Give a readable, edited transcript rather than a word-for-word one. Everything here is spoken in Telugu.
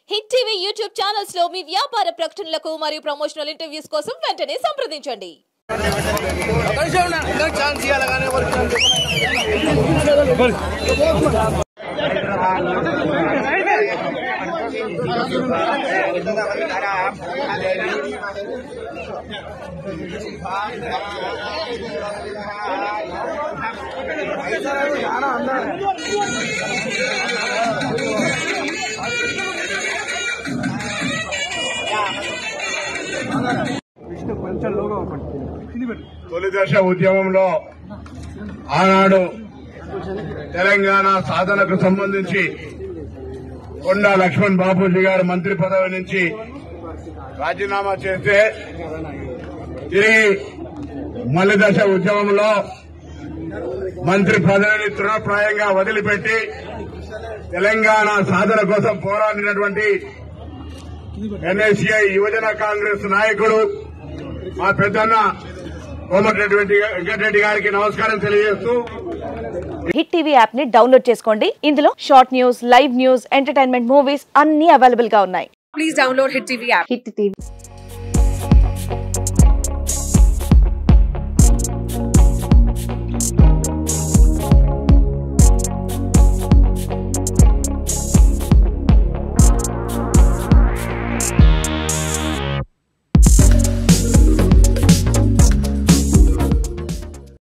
హిట్ టీవీ యూట్యూబ్ ఛానల్స్ లో మీ వ్యాపార ప్రకటనలకు మరియు ప్రమోషనల్ ఇంటర్వ్యూస్ కోసం వెంటనే సంప్రదించండి. తొలి దశ ఉద్యమంలో ఆనాడు తెలంగాణ సాధనకు సంబంధించి కొండా లక్ష్మణ్ బాపూజీ గారు మంత్రి పదవి నుంచి రాజీనామా చేస్తే తిరిగి మలి దశ ఉద్యమంలో మంత్రి పదవిని తృణప్రాయంగా వదిలిపెట్టి తెలంగాణ సాధన కోసం పోరాడినటువంటి ఎన్ఎస్ఐ యువజన కాంగ్రెస్ నాయకుడు మా పెద్దన్న కోమటిరెడ్డి వెంకటరెడ్డి గారికి నమస్కారం తెలియజేస్తూ హిట్ టీవీ యాప్ ని డౌన్లోడ్ చేసుకోండి. ఇందులో short news, live news, entertainment movies అన్ని అవైలబుల్ గా ఉన్నాయి. Please download hit TV app. Hit TV.